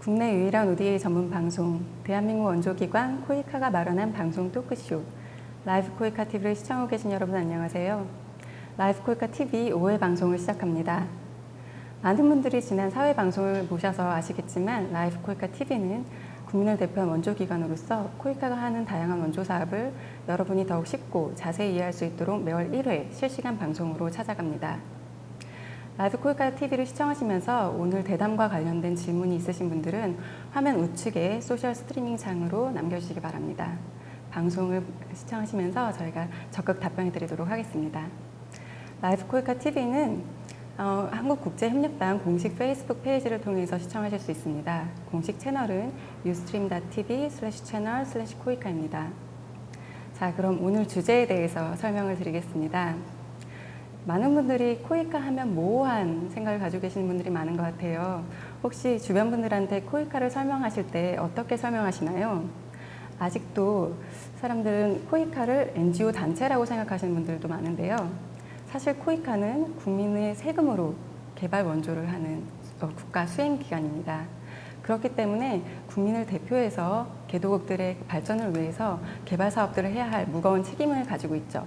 국내 유일한 ODA 전문 방송, 대한민국 원조기관 코이카가 마련한 방송 토크쇼 라이프 코이카 TV를 시청하고 계신 여러분 안녕하세요. 라이프 코이카 TV 5회 방송을 시작합니다. 많은 분들이 지난 4회 방송을 보셔서 아시겠지만 라이프 코이카 TV는 국민을 대표한 원조기관으로서 코이카가 하는 다양한 원조 사업을 여러분이 더욱 쉽고 자세히 이해할 수 있도록 매월 1회 실시간 방송으로 찾아갑니다. 라이브 코이카 TV를 시청하시면서 오늘 대담과 관련된 질문이 있으신 분들은 화면 우측에 소셜 스트리밍 창으로 남겨주시기 바랍니다. 방송을 시청하시면서 저희가 적극 답변해 드리도록 하겠습니다. 라이브 코이카 TV는 한국국제협력단 공식 페이스북 페이지를 통해서 시청하실 수 있습니다. 공식 채널은 ustream.tv/channel/코이카입니다. 자, 그럼 오늘 주제에 대해서 설명을 드리겠습니다. 많은 분들이 코이카 하면 모호한 생각을 가지고 계시는 분들이 많은 것 같아요. 혹시 주변 분들한테 코이카를 설명하실 때 어떻게 설명하시나요? 아직도 사람들은 코이카를 NGO 단체라고 생각하시는 분들도 많은데요. 사실 코이카는 국민의 세금으로 개발 원조를 하는 국가 수행기관입니다. 그렇기 때문에 국민을 대표해서 개도국들의 발전을 위해서 개발 사업들을 해야 할 무거운 책임을 가지고 있죠.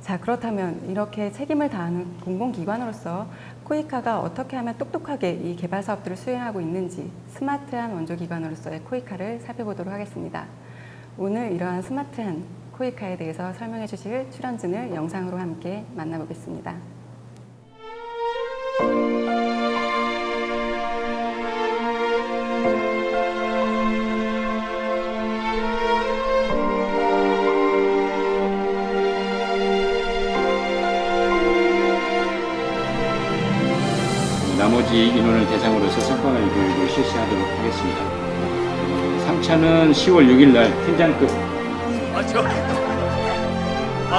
자, 그렇다면 이렇게 책임을 다하는 공공기관으로서 코이카가 어떻게 하면 똑똑하게 이 개발 사업들을 수행하고 있는지 스마트한 원조기관으로서의 코이카를 살펴보도록 하겠습니다. 오늘 이러한 스마트한 코이카에 대해서 설명해 주실 출연진을 영상으로 함께 만나보겠습니다. 나머지 인원을 대상으로서 성과관리 교육을 실시하도록 하겠습니다. 3차는 10월 6일 날 팀장급.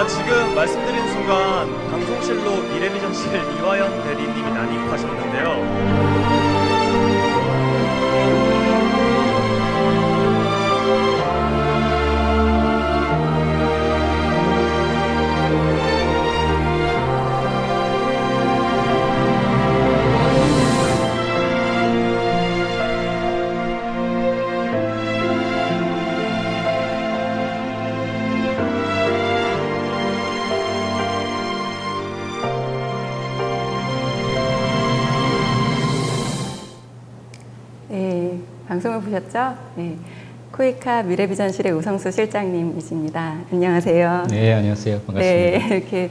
지금 말씀드린 순간 방송실로 미래비전실 이화연 대리님이 난입하셨는데요. 방송을 보셨죠? 네. 코이카 미래비전실의 우성수 실장님이십니다. 안녕하세요. 네, 안녕하세요. 반갑습니다. 네, 이렇게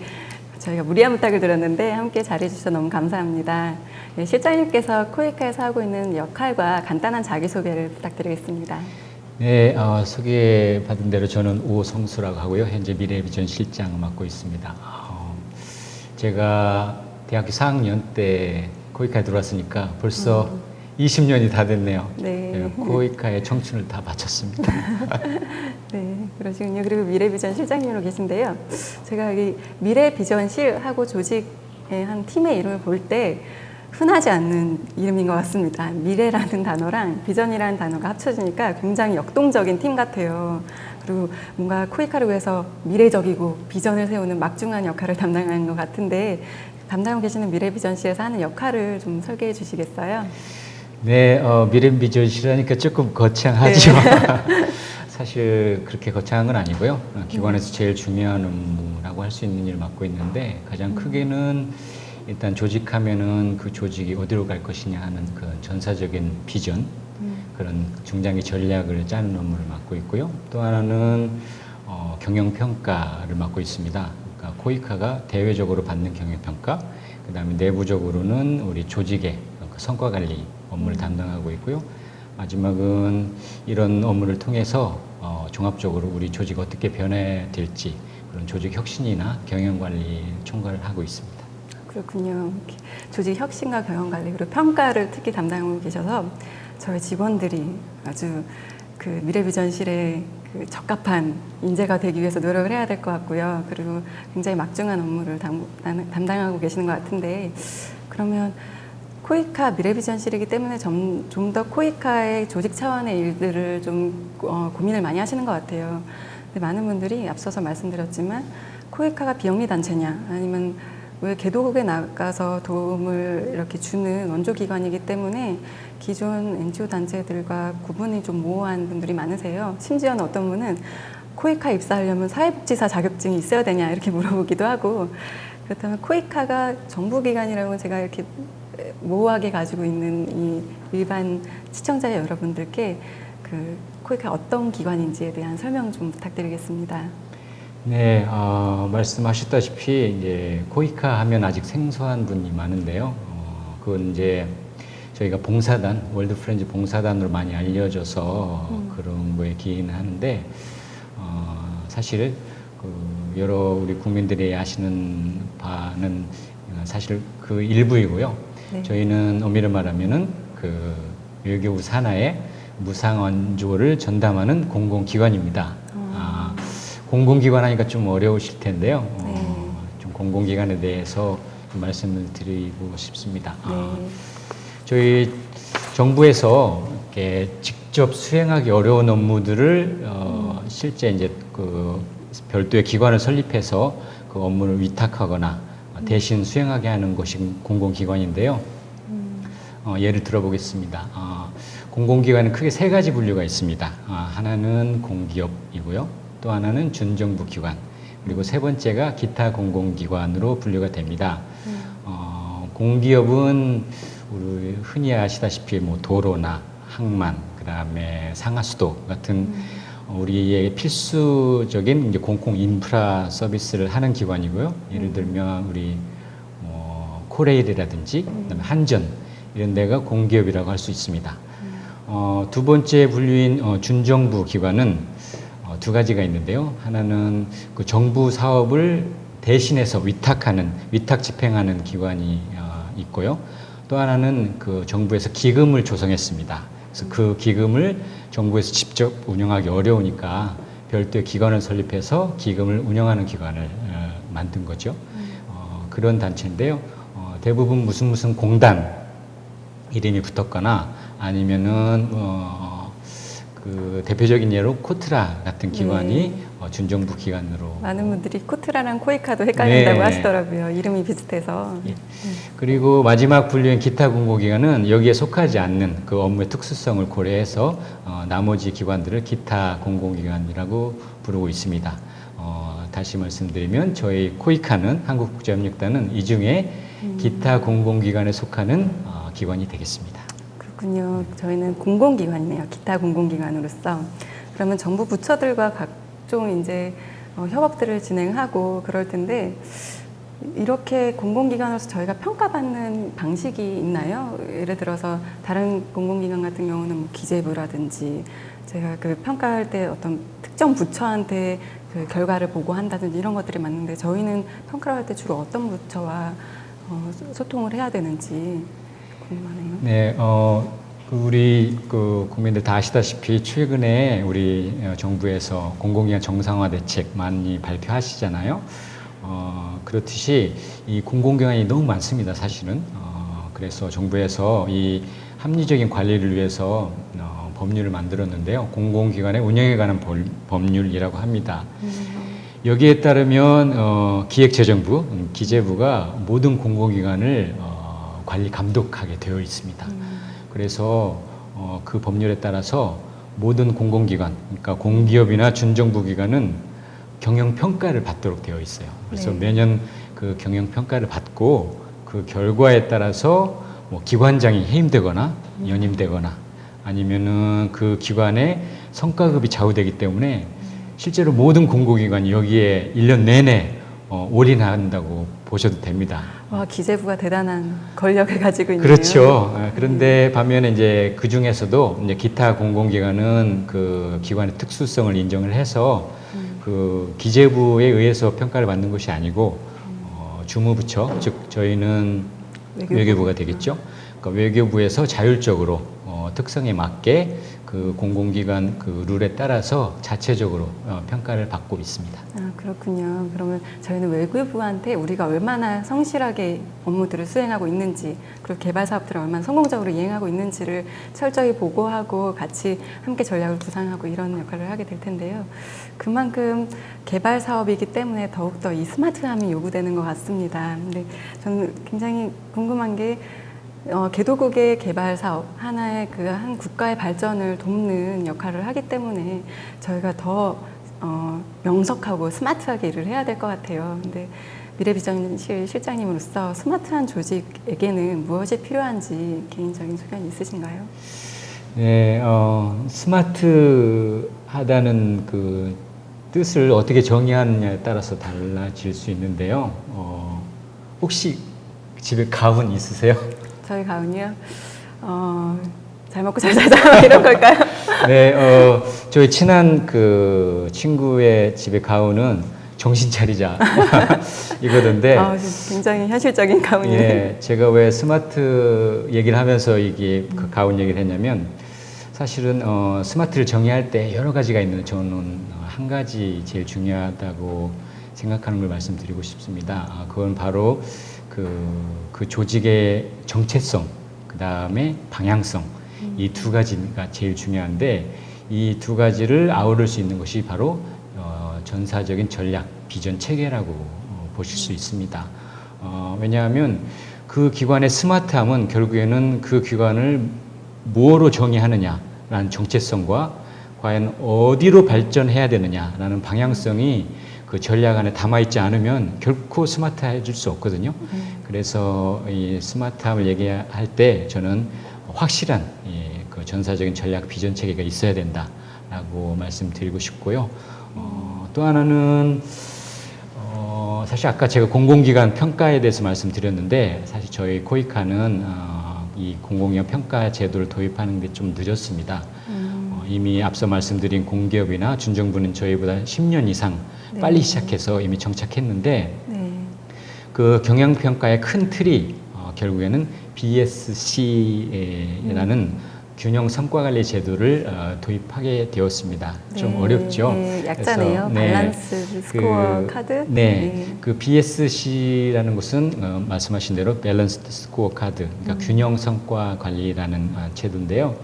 저희가 무리한 부탁을 드렸는데 함께 자리해 주셔서 너무 감사합니다. 네, 실장님께서 코이카에서 하고 있는 역할과 간단한 자기소개를 부탁드리겠습니다. 네, 소개받은 대로 저는 우성수라고 하고요. 현재 미래비전 실장을 맡고 있습니다. 제가 대학교 4학년 때 코이카에 들어왔으니까 벌써 20년이 다 됐네요. 네. 코이카의 청춘을 다 바쳤습니다. 네, 그러시군요. 그리고 미래비전 실장님으로 계신데요. 제가 이 미래비전실하고 조직의 한 팀의 이름을 볼 때 흔하지 않는 이름인 것 같습니다. 미래라는 단어랑 비전이라는 단어가 합쳐지니까 굉장히 역동적인 팀 같아요. 그리고 뭔가 코이카를 위해서 미래적이고 비전을 세우는 막중한 역할을 담당하는 것 같은데 담당하고 계시는 미래비전실에서 하는 역할을 좀 설계해 주시겠어요? 네, 미래비전실이라니까 조금 거창하죠. 네. 사실 그렇게 거창한 건 아니고요. 기관에서 제일 중요한 업무라고 할 수 있는 일을 맡고 있는데 가장 크게는 일단 조직하면은 그 조직이 어디로 갈 것이냐 하는 그 전사적인 비전, 그런 중장기 전략을 짜는 업무를 맡고 있고요. 또 하나는 경영평가를 맡고 있습니다. 그러니까 코이카가 대외적으로 받는 경영평가, 그 다음에 내부적으로는 우리 조직의 성과관리 업무를 담당하고 있고요. 마지막은 이런 업무를 통해서 종합적으로 우리 조직이 어떻게 변해야 될지 그런 조직 혁신이나 경영관리 총괄을 하고 있습니다. 그렇군요. 조직 혁신과 경영관리 그리고 평가를 특히 담당하고 계셔서 저희 직원들이 아주 그 미래비전실에 그 적합한 인재가 되기 위해서 노력을 해야 될 것 같고요. 그리고 굉장히 막중한 업무를 담당하고 계시는 것 같은데 그러면 코이카 미래비전실이기 때문에 좀 더 코이카의 조직 차원의 일들을 좀 고민을 많이 하시는 것 같아요. 근데 많은 분들이 앞서서 말씀드렸지만 코이카가 비영리 단체냐 아니면 왜 개도국에 나가서 도움을 이렇게 주는 원조기관이기 때문에 기존 NGO 단체들과 구분이 좀 모호한 분들이 많으세요. 심지어는 어떤 분은 코이카 입사하려면 사회복지사 자격증이 있어야 되냐 이렇게 물어보기도 하고, 그렇다면 코이카가 정부기관이라고 제가 이렇게 모호하게 가지고 있는 이 일반 시청자 여러분들께 그 코이카 어떤 기관인지에 대한 설명 좀 부탁드리겠습니다. 네, 말씀하셨다시피 이제 코이카 하면 아직 생소한 분이 많은데요. 그건 이제 저희가 봉사단, 월드 프렌즈 봉사단으로 많이 알려져서 그런 거에 기인을 하는데, 사실 그 여러 우리 국민들이 아시는 바는 사실 그 일부이고요. 네. 저희는 엄밀히 말하면은 그 외교부 산하에 무상 원조를 전담하는 공공기관입니다. 공공기관 하니까 좀 어려우실 텐데요. 네. 좀 공공기관에 대해서 좀 말씀을 드리고 싶습니다. 네. 저희 정부에서 이렇게 직접 수행하기 어려운 업무들을 실제 이제 그 별도의 기관을 설립해서 그 업무를 위탁하거나 대신 수행하게 하는 것이 공공기관인데요. 예를 들어보겠습니다. 공공기관은 크게 세 가지 분류가 있습니다. 하나는 공기업이고요. 또 하나는 준정부 기관, 그리고 세 번째가 기타 공공기관으로 분류가 됩니다. 공기업은 우리 흔히 아시다시피 뭐 도로나 항만, 그다음에 상하수도 같은 우리의 필수적인 이제 공공 인프라 서비스를 하는 기관이고요. 예를 들면 우리 코레일이라든지 그다음에 한전 이런 데가 공기업이라고 할 수 있습니다. 두 번째 분류인 준정부 기관은 두 가지가 있는데요. 하나는 그 정부 사업을 대신해서 위탁 집행하는 기관이 있고요. 또 하나는 그 정부에서 기금을 조성했습니다. 그래서 그 기금을 정부에서 직접 운영하기 어려우니까 별도의 기관을 설립해서 기금을 운영하는 기관을 만든 거죠. 그런 단체인데요. 대부분 무슨 공단 이름이 붙었거나 아니면은 그 대표적인 예로 코트라 같은 기관이 준정부 기관으로 많은 분들이 코트라랑 코이카도 헷갈린다고 네. 하시더라고요. 이름이 비슷해서. 예. 그리고 마지막 분류인 기타 공공기관은 여기에 속하지 않는 그 업무의 특수성을 고려해서 나머지 기관들을 기타 공공기관이라고 부르고 있습니다. 다시 말씀드리면 저희 코이카는 한국국제협력단은 이 중에 기타 공공기관에 속하는 기관이 되겠습니다. 그렇군요. 저희는 공공기관이네요. 기타 공공기관으로서. 그러면 정부 부처들과 각종 이제 협업들을 진행하고 그럴 텐데, 이렇게 공공기관으로서 저희가 평가받는 방식이 있나요? 예를 들어서 다른 공공기관 같은 경우는 뭐 기재부라든지 제가 그 평가할 때 어떤 특정 부처한테 그 결과를 보고한다든지 이런 것들이 맞는데, 저희는 평가를 할 때 주로 어떤 부처와 소통을 해야 되는지 궁금하네요. 네, 우리 그 국민들 다 아시다시피 최근에 우리 정부에서 공공기관 정상화 대책 많이 발표하시잖아요. 그렇듯이 이 공공기관이 너무 많습니다, 사실은. 그래서 정부에서 이 합리적인 관리를 위해서 법률을 만들었는데요. 공공기관의 운영에 관한 법률이라고 합니다. 여기에 따르면 기획재정부, 기재부가 모든 공공기관을 관리 감독하게 되어 있습니다. 그래서 그 법률에 따라서 모든 공공기관, 그러니까 공기업이나 준정부 기관은 경영평가를 받도록 되어 있어요. 그래서 네. 매년 그 경영평가를 받고 그 결과에 따라서 뭐 기관장이 해임되거나 연임되거나 아니면은 그 기관의 성과급이 좌우되기 때문에 실제로 모든 공공기관이 여기에 1년 내내 올인한다고 보셔도 됩니다. 와, 기재부가 대단한 권력을 가지고 있네요. 그렇죠. 그런데 반면에 이제 그 중에서도 이제 기타 공공기관은 그 기관의 특수성을 인정을 해서 그 기재부에 의해서 평가를 받는 것이 아니고 주무부처, 즉 저희는 외교부가 되겠죠. 그러니까 외교부에서 자율적으로 특성에 맞게 그 공공기관 그 룰에 따라서 자체적으로 평가를 받고 있습니다. 아, 그렇군요. 그러면 저희는 외부부한테 우리가 얼마나 성실하게 업무들을 수행하고 있는지, 그리고 개발 사업들을 얼마나 성공적으로 이행하고 있는지를 철저히 보고하고 같이 함께 전략을 구상하고 이런 역할을 하게 될 텐데요. 그만큼 개발 사업이기 때문에 더욱더 이 스마트함이 요구되는 것 같습니다. 근데 저는 굉장히 궁금한 게 개도국의 개발 사업 하나의 그 한 국가의 발전을 돕는 역할을 하기 때문에 저희가 더 명석하고 스마트하게 일을 해야 될 것 같아요. 근데 미래비전실 실장님으로서 스마트한 조직에게는 무엇이 필요한지 개인적인 소견이 있으신가요? 네, 스마트하다는 그 뜻을 어떻게 정의하느냐에 따라서 달라질 수 있는데요. 혹시 집에 가훈 있으세요? 저희 가훈이요? 잘 먹고 잘 살자 이런 걸까요? 네, 저희 친한 그 친구의 집에 가훈은 정신 차리자 이거던데. 굉장히 현실적인 가훈이네요. 예, 제가 왜 스마트 얘기를 하면서 이게 그 가훈 얘기를 했냐면 사실은 스마트를 정의할 때 여러 가지가 있는데 저는 한 가지 제일 중요하다고 생각하는 걸 말씀드리고 싶습니다. 그건 바로 그 조직의 정체성, 그 다음에 방향성, 이 두 가지가 제일 중요한데 이 두 가지를 아우를 수 있는 것이 바로 전사적인 전략, 비전 체계라고 보실 수 있습니다. 왜냐하면 그 기관의 스마트함은 결국에는 그 기관을 무엇으로 정의하느냐라는 정체성과 과연 어디로 발전해야 되느냐라는 방향성이 그 전략 안에 담아있지 않으면 결코 스마트해질 수 없거든요. 그래서 이 스마트함을 얘기할 때 저는 확실한 그 전사적인 전략 비전 체계가 있어야 된다라고 말씀드리고 싶고요. 또 하나는 사실 아까 제가 공공기관 평가에 대해서 말씀드렸는데 사실 저희 코이카는 이 공공기관 평가 제도를 도입하는 게 좀 늦었습니다. 이미 앞서 말씀드린 공기업이나 준정부는 저희보다 10년 이상 네. 빨리 시작해서 이미 정착했는데 네. 그 경영평가의 큰 틀이 결국에는 BSC라는 균형 성과관리 제도를 도입하게 되었습니다. 좀 네. 어렵죠. 네, 약자네요. 그래서, 밸런스 스코어 카드. 네, 그 BSC라는 것은 말씀하신 대로 밸런스드 스코어 카드, 그러니까 균형 성과 관리라는 제도인데요.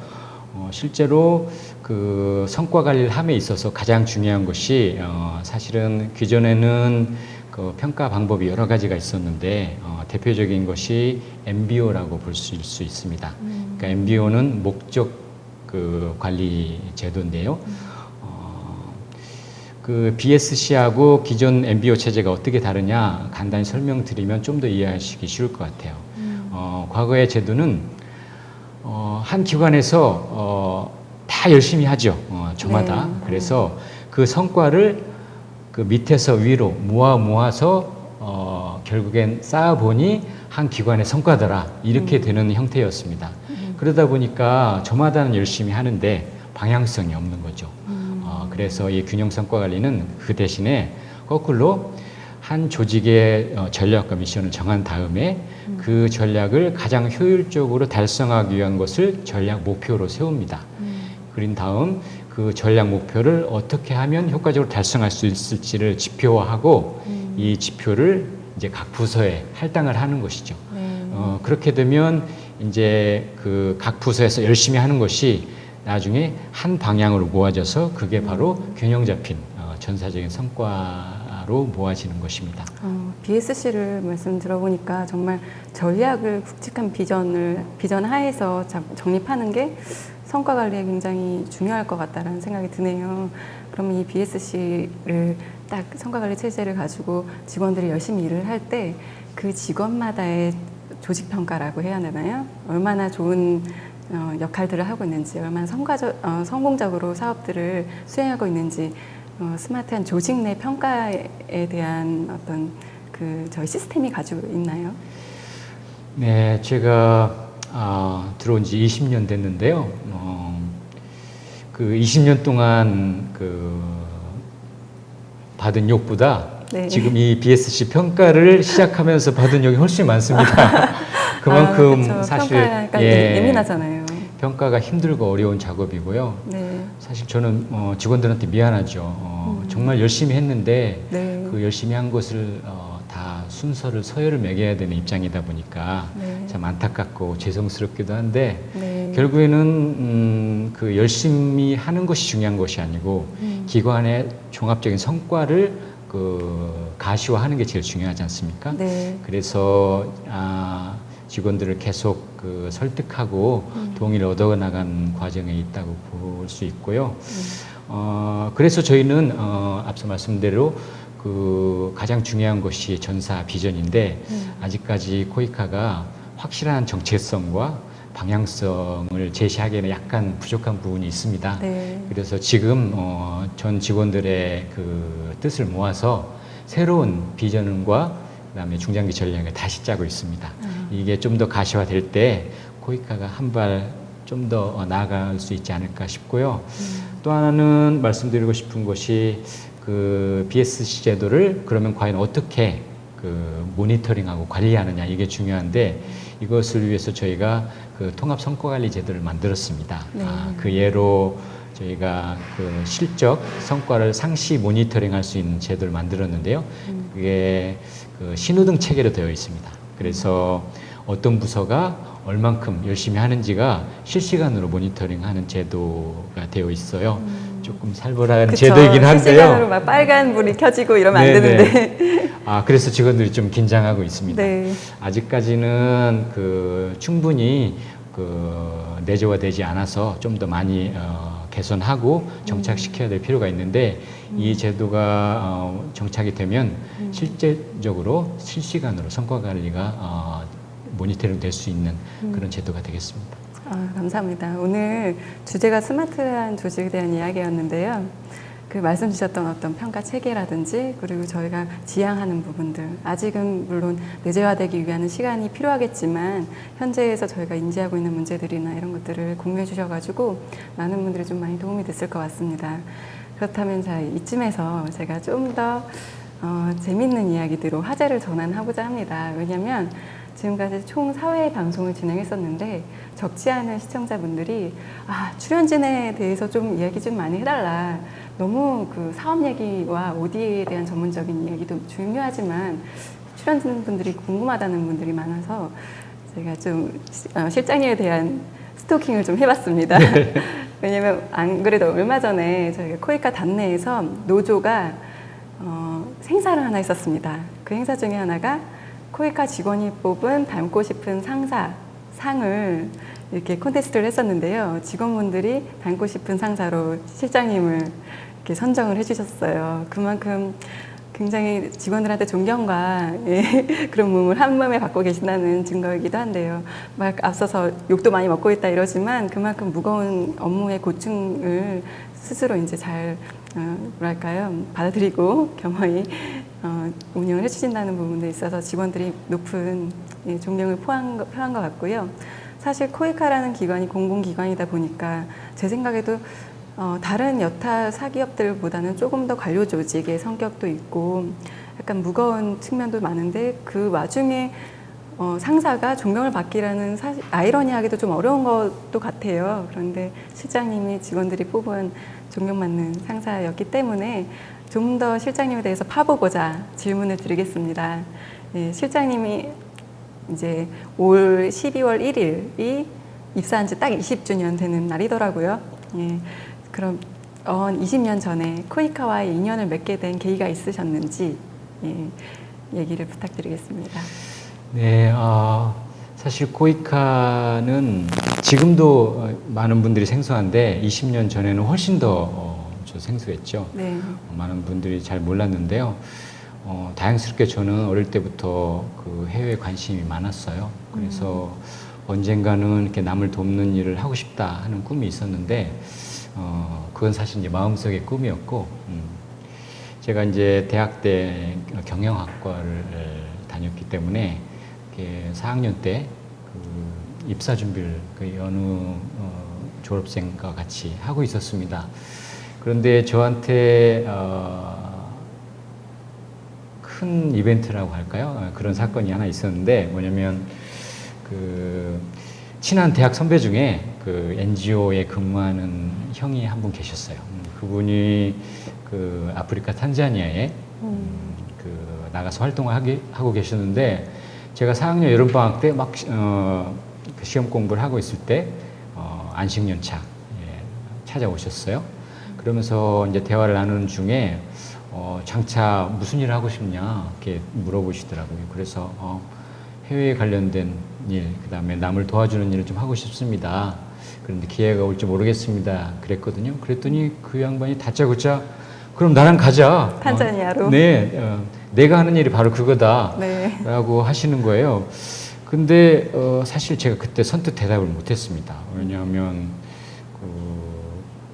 실제로 그 성과 관리를 함에 있어서 가장 중요한 것이 사실은 기존에는 그 평가 방법이 여러 가지가 있었는데 대표적인 것이 MBO라고 볼 수 있습니다. 그러니까 MBO는 목적 그 관리 제도인데요. 그 BSC하고 기존 MBO 체제가 어떻게 다르냐 간단히 설명드리면 좀 더 이해하시기 쉬울 것 같아요. 과거의 제도는 한 기관에서 다 열심히 하죠. 저마다. 네. 그래서 그 성과를 그 밑에서 위로 모아서 결국엔 쌓아보니 한 기관의 성과더라. 이렇게 되는 형태였습니다. 그러다 보니까 저마다는 열심히 하는데 방향성이 없는 거죠. 그래서 이 균형 성과 관리는 그 대신에 거꾸로 한 조직의 전략과 미션을 정한 다음에 그 전략을 가장 효율적으로 달성하기 위한 것을 전략 목표로 세웁니다. 그린 다음 그 전략 목표를 어떻게 하면 효과적으로 달성할 수 있을지를 지표화하고 이 지표를 이제 각 부서에 할당을 하는 것이죠. 그렇게 되면 이제 그 각 부서에서 열심히 하는 것이 나중에 한 방향으로 모아져서 그게 바로 균형 잡힌 전사적인 성과로 모아지는 것입니다. BSC를 말씀 들어보니까 정말 전략을 굵직한 비전 하에서 정립하는 게 성과 관리에 굉장히 중요할 것 같다라는 생각이 드네요. 그러면 이 BSC를 딱 성과 관리 체제를 가지고 직원들이 열심히 일을 할 때 그 직원마다의 조직 평가라고 해야 되나요? 얼마나 좋은 역할들을 하고 있는지, 얼마나 성공적으로 사업들을 수행하고 있는지, 스마트한 조직 내 평가에 대한 어떤 저희 시스템이 가지고 있나요? 네, 제가 들어온 지 20년 됐는데요. 그 20년 동안 받은 욕보다 네. 지금 이 BSC 평가를 시작하면서 받은 욕이 훨씬 많습니다. 그만큼 그쵸. 사실 평가가 예민하잖아요. 평가가 힘들고 어려운 작업이고요. 네. 사실 저는 직원들한테 미안하죠. 정말 열심히 했는데 네. 그 열심히 한 것을 다 순서를 서열을 매겨야 되는 입장이다 보니까 네. 참 안타깝고 죄송스럽기도 한데 네. 결국에는 그 열심히 하는 것이 중요한 것이 아니고 기관의 종합적인 성과를 그 가시화하는 게 제일 중요하지 않습니까? 네. 그래서 직원들을 계속 그 설득하고 동의를 얻어나간 과정에 있다고 볼 수 있고요. 그래서 저희는 앞서 말씀대로 그 가장 중요한 것이 전사 비전인데 아직까지 코이카가 확실한 정체성과 방향성을 제시하기에는 약간 부족한 부분이 있습니다. 네. 그래서 지금 전 직원들의 그 뜻을 모아서 새로운 비전과 그다음에 중장기 전략을 다시 짜고 있습니다. 이게 좀 더 가시화될 때 코이카가 한 발 좀 더 나아갈 수 있지 않을까 싶고요. 또 하나는 말씀드리고 싶은 것이 그 BSC 제도를 그러면 과연 어떻게 그 모니터링하고 관리하느냐 이게 중요한데 이것을 위해서 저희가 그 통합 성과 관리 제도를 만들었습니다. 네. 그 예로 저희가 그 실적 성과를 상시 모니터링할 수 있는 제도를 만들었는데요. 그게 그 신호등 체계로 되어 있습니다. 그래서 어떤 부서가 얼만큼 열심히 하는지가 실시간으로 모니터링하는 제도가 되어 있어요. 조금 살벌한 그쵸. 제도이긴 한데요. 실시간으로 막 빨간 불이 켜지고 이러면 안 네네. 되는데. 그래서 직원들이 좀 긴장하고 있습니다. 네. 아직까지는 그 충분히 그 내재화되지 않아서 좀 더 많이 개선하고 정착시켜야 될 필요가 있는데 이 제도가 정착이 되면 실제적으로 실시간으로 성과 관리가 모니터링 될 수 있는 그런 제도가 되겠습니다. 감사합니다. 오늘 주제가 스마트한 조직에 대한 이야기였는데요. 그 말씀 주셨던 어떤 평가 체계라든지 그리고 저희가 지향하는 부분들 아직은 물론 내재화되기 위한 시간이 필요하겠지만 현재에서 저희가 인지하고 있는 문제들이나 이런 것들을 공유해 주셔가지고 많은 분들이 좀 많이 도움이 됐을 것 같습니다. 그렇다면 자 이쯤에서 제가 좀 더 재밌는 이야기들로 화제를 전환하고자 합니다. 왜냐하면 지금까지 총 4회 방송을 진행했었는데 적지 않은 시청자분들이 출연진에 대해서 좀 이야기 좀 많이 해달라. 너무 그 사업 얘기와 ODA에 대한 전문적인 이야기도 중요하지만 출연진 분들이 궁금하다는 분들이 많아서 제가 좀 실장님에 대한 스토킹을 좀 해봤습니다. 왜냐면 안 그래도 얼마 전에 저희가 코이카 단내에서 노조가 행사를 하나 있었습니다. 그 행사 중에 하나가 코이카 직원이 뽑은 닮고 싶은 상사 상을 이렇게 콘테스트를 했었는데요. 직원분들이 닮고 싶은 상사로 실장님을 이렇게 선정을 해주셨어요. 그만큼 굉장히 직원들한테 존경과 그런 몸을 한 몸에 받고 계신다는 증거이기도 한데요. 막 앞서서 욕도 많이 먹고 있다 이러지만 그만큼 무거운 업무의 고충을 스스로 이제 잘 뭐랄까요 받아들이고 겸허히 운영을 해주신다는 부분에 있어서 직원들이 높은 존경을 표한 것 같고요. 사실 코이카라는 기관이 공공기관이다 보니까 제 생각에도 다른 여타 사기업들보다는 조금 더 관료 조직의 성격도 있고 약간 무거운 측면도 많은데 그 와중에 상사가 존경을 받기라는 아이러니하게도 좀 어려운 것도 같아요. 그런데 실장님이 직원들이 뽑은 존경받는 상사였기 때문에 좀 더 실장님에 대해서 파보고자 질문을 드리겠습니다. 실장님이 이제 올 12월 1일이 입사한 지 딱 20주년 되는 날이더라고요. 그럼 20년 전에 코이카와의 인연을 맺게 된 계기가 있으셨는지 얘기를 부탁드리겠습니다. 네, 사실 코이카는 지금도 많은 분들이 생소한데 20년 전에는 훨씬 더 생소했죠. 네. 많은 분들이 잘 몰랐는데요. 다행스럽게 저는 어릴 때부터 그 해외에 관심이 많았어요. 그래서 언젠가는 이렇게 남을 돕는 일을 하고 싶다 하는 꿈이 있었는데 그건 사실 이제 마음속의 꿈이었고 제가 이제 대학 때 경영학과를 다녔기 때문에 4학년 때 그 입사 준비를 그 어느 졸업생과 같이 하고 있었습니다. 그런데 저한테 큰 이벤트라고 할까요? 그런 사건이 하나 있었는데 뭐냐면 그 친한 대학 선배 중에 그 NGO에 근무하는 형이 한 분 계셨어요. 그분이 그 아프리카 탄자니아에 그 나가서 활동을 하고 계셨는데 제가 4학년 여름방학 때 막 그 시험 공부를 하고 있을 때 안식년차 찾아오셨어요. 그러면서 이제 대화를 나누는 중에 장차 무슨 일을 하고 싶냐 이렇게 물어보시더라고요. 그래서 해외에 관련된 일, 그다음에 남을 도와주는 일을 좀 하고 싶습니다. 그런데 기회가 올지 모르겠습니다. 그랬거든요. 그랬더니 그 양반이 다짜고짜 그럼 나랑 가자. 탄자니아로. 네, 내가 하는 일이 바로 그거다. 네. 라고 하시는 거예요. 근데 사실 제가 그때 선뜻 대답을 못했습니다. 왜냐하면 그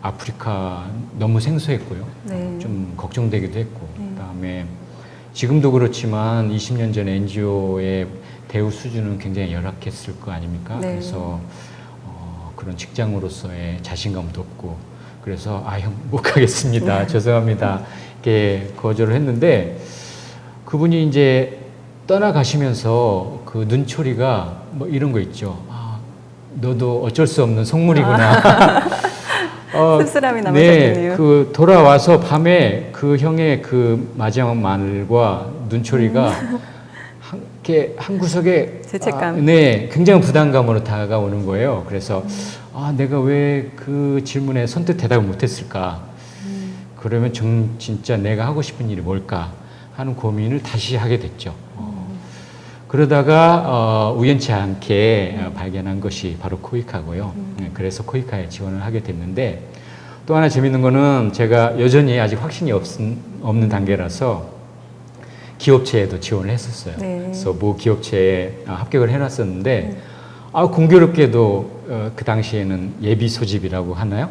아프리카 너무 생소했고요. 네. 좀 걱정되기도 했고, 그다음에 지금도 그렇지만 20년 전에 NGO의 대우 수준은 굉장히 열악했을 거 아닙니까? 네. 그래서 그런 직장으로서의 자신감도 없고, 그래서 형 못 가겠습니다. 죄송합니다. 이렇게 거절을 했는데 그분이 이제 떠나가시면서 그 눈초리가 뭐 이런 거 있죠. 너도 어쩔 수 없는 속물이구나. 씁쓸함이 남으셨겠네요. 네, 그 돌아와서 밤에 그 형의 그 마지막 말과 눈초리가 한 구석에 죄책감. 네, 굉장히 부담감으로 다가오는 거예요. 그래서 내가 왜 그 질문에 선뜻 대답을 못했을까? 그러면 진짜 내가 하고 싶은 일이 뭘까 하는 고민을 다시 하게 됐죠. 그러다가 우연치 않게 발견한 것이 바로 코이카고요. 그래서 코이카에 지원을 하게 됐는데 또 하나 재밌는 거는 제가 여전히 아직 확신이 없는 단계라서 기업체에도 지원을 했었어요. 네. 그래서 모 기업체에 합격을 해놨었는데 공교롭게도 그 당시에는 예비 소집이라고 하나요?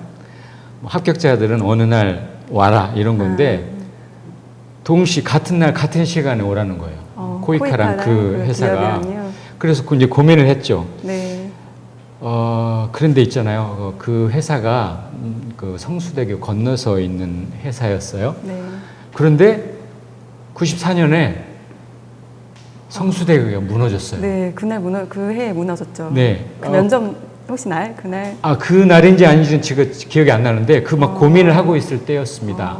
합격자들은 어느 날 와라 이런 건데 동시 같은 날 같은 시간에 오라는 거예요. 코이카랑 그 회사가. 기업이랑요. 그래서 이제 고민을 했죠. 네. 그런데 있잖아요. 그 회사가 그 성수대교 건너서 있는 회사였어요. 네. 그런데 94년에 성수대교가 무너졌어요. 네, 그 해에 무너졌죠. 네. 그 면접 혹시 그날? 그 날인지 아닌지는 지금 기억이 안 나는데 그 막 고민을 하고 있을 때였습니다.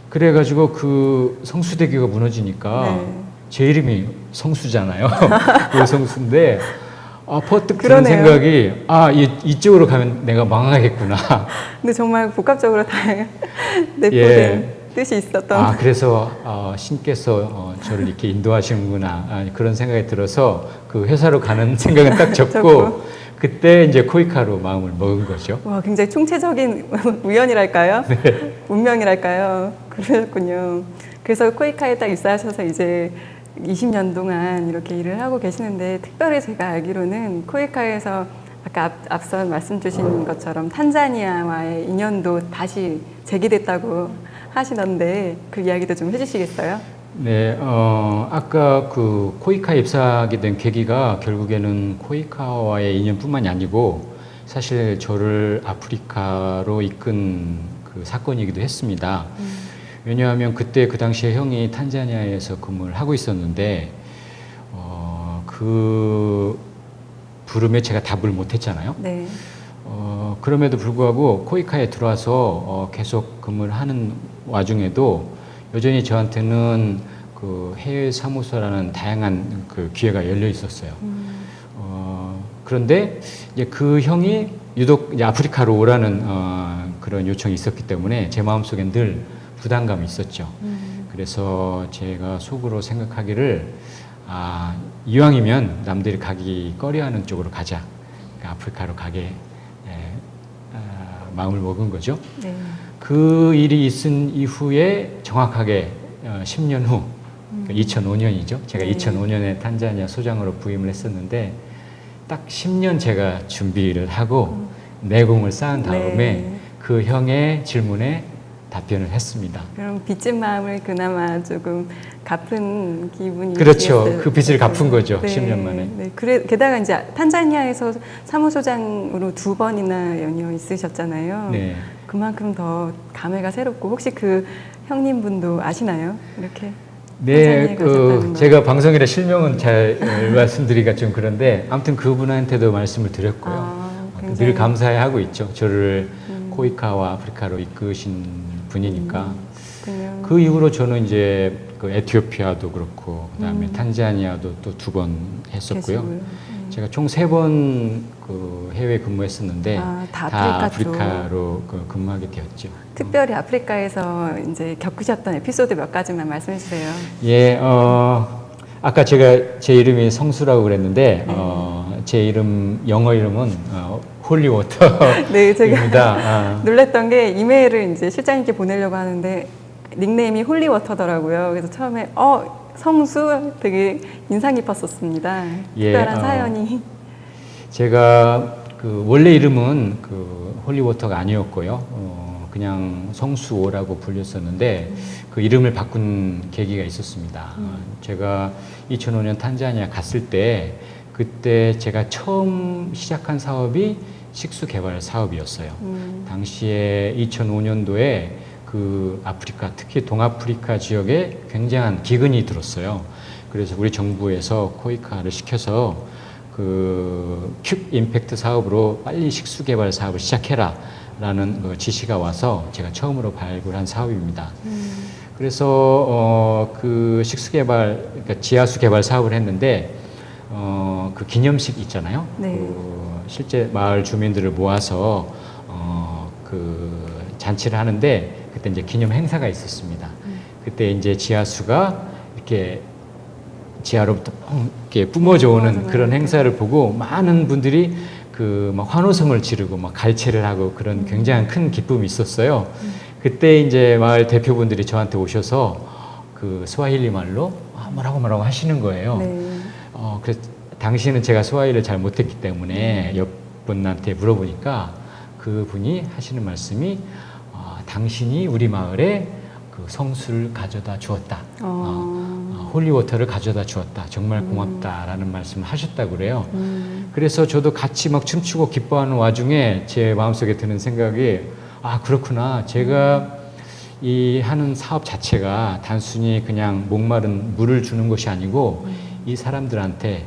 그래가지고 그 성수대교가 무너지니까 네. 제 이름이 성수잖아요. 그 성수인데 퍼뜩 드는 그러네요. 생각이 이쪽으로 가면 내가 망하겠구나. 근데 정말 복합적으로 다 내포된 예. 뜻이 있었던. 그래서 신께서 저를 이렇게 인도하시는구나 그런 생각이 들어서 그 회사로 가는 생각은 딱 접고 그때 이제 코이카로 마음을 먹은 거죠. 와, 굉장히 총체적인 우연이랄까요? 네. 운명이랄까요? 그러셨군요. 그래서 코이카에 딱 입사하셔서 이제 20년 동안 이렇게 일을 하고 계시는데 특별히 제가 알기로는 코이카에서 아까 앞선 말씀 주신 것처럼 탄자니아와의 인연도 다시 재개됐다고 하시던데 그 이야기도 좀 해주시겠어요? 네, 아까 그 코이카에 입사하게 된 계기가 결국에는 코이카와의 인연뿐만이 아니고 사실 저를 아프리카로 이끈 그 사건이기도 했습니다. 왜냐하면 그때 그 당시에 형이 탄자니아에서 근무를 하고 있었는데 그 부름에 제가 답을 못했잖아요. 네. 그럼에도 불구하고 코이카에 들어와서 계속 근무를 하는 와중에도 여전히 저한테는 그 해외 사무소라는 다양한 그 기회가 열려 있었어요. 그런데 이제 그 형이 유독 이제 아프리카로 오라는 그런 요청이 있었기 때문에 제 마음속엔 늘 부담감이 있었죠. 그래서 제가 속으로 생각하기를 이왕이면 남들이 가기 꺼려하는 쪽으로 가자. 그러니까 아프리카로 가게 마음을 먹은 거죠. 네. 그 일이 있은 이후에 정확하게 10년 후, 2005년이죠. 제가 네. 2005년에 탄자니아 소장으로 부임을 했었는데 딱 10년 제가 준비를 하고 내공을 쌓은 다음에 네. 그 형의 질문에 답변을 했습니다. 그럼 빚진 마음을 그나마 조금 갚은 기분이 그렇죠. 있겠어요. 그 빚을 갚은 거죠. 네. 10년 만에. 네. 게다가 이제 탄자니아에서 사무소장으로 2번이나 연이어 있으셨잖아요. 네. 그만큼 더 감회가 새롭고 혹시 그 형님분도 아시나요? 이렇게? 탄자니아에 가셨다는 거. 제가 방송이라 실명은 잘 말씀드리기가 좀 그런데 아무튼 그분한테도 말씀을 드렸고요. 늘 굉장히 감사해하고 있죠. 저를 코이카와 아프리카로 이끄신 분이니까. 그렇군요. 그 이후로 저는 이제 그 에티오피아도 그렇고 그다음에 탄자니아도 또 2번 했었고요. 계시고요. 제가 총 3번 그 해외 근무했었는데 다 다 아프리카 쪽. 아프리카로 그 근무하게 되었죠. 특별히 아프리카에서 이제 겪으셨던 에피소드 몇 가지만 말씀해 주세요. 예, 아까 제가 제 이름이 성수라고 그랬는데 제 이름 영어 이름은 홀리워터입니다. 네, 제가 놀랬던 게 이메일을 이제 실장님께 보내려고 하는데 닉네임이 홀리워터더라고요. 그래서 처음에 성수 되게 인상 깊었었습니다. 예, 특별한 사연이. 제가 그 원래 이름은 그 홀리워터가 아니었고요. 그냥 성수오라고 불렸었는데 그 이름을 바꾼 계기가 있었습니다. 제가 2005년 탄자니아 갔을 때 그때 제가 처음 시작한 사업이 식수 개발 사업이었어요. 당시에 2005년도에 그 아프리카, 특히 동아프리카 지역에 굉장한 기근이 들었어요. 그래서 우리 정부에서 코이카를 시켜서 그 퀵 임팩트 사업으로 빨리 식수 개발 사업을 시작해라 라는 그 지시가 와서 제가 처음으로 발굴한 사업입니다. 그래서 그 식수 개발, 그러니까 지하수 개발 사업을 했는데 그 기념식 있잖아요. 네. 그 실제 마을 주민들을 모아서 그 잔치를 하는데 그때 이제 기념 행사가 있었습니다. 그때 이제 지하수가 이렇게 지하로부터 이렇게 뿜어져 오는 그런 행사를 보고 많은 분들이 그 막 환호성을 지르고 막 갈채를 하고 그런 굉장히 큰 기쁨이 있었어요. 그때 이제 마을 대표분들이 저한테 오셔서 그 스와힐리 말로 뭐라고 하시는 거예요. 네. 그래서 당시에는 제가 스와힐리를 잘 못했기 때문에 옆분한테 물어보니까 그분이 하시는 말씀이 당신이 우리 마을에 그 성수를 가져다 주었다. 홀리워터를 가져다 주었다. 정말 고맙다라는 말씀을 하셨다고 그래요. 그래서 저도 같이 막 춤추고 기뻐하는 와중에 제 마음속에 드는 생각이 그렇구나. 제가 이 하는 사업 자체가 단순히 그냥 목마른 물을 주는 것이 아니고 이 사람들한테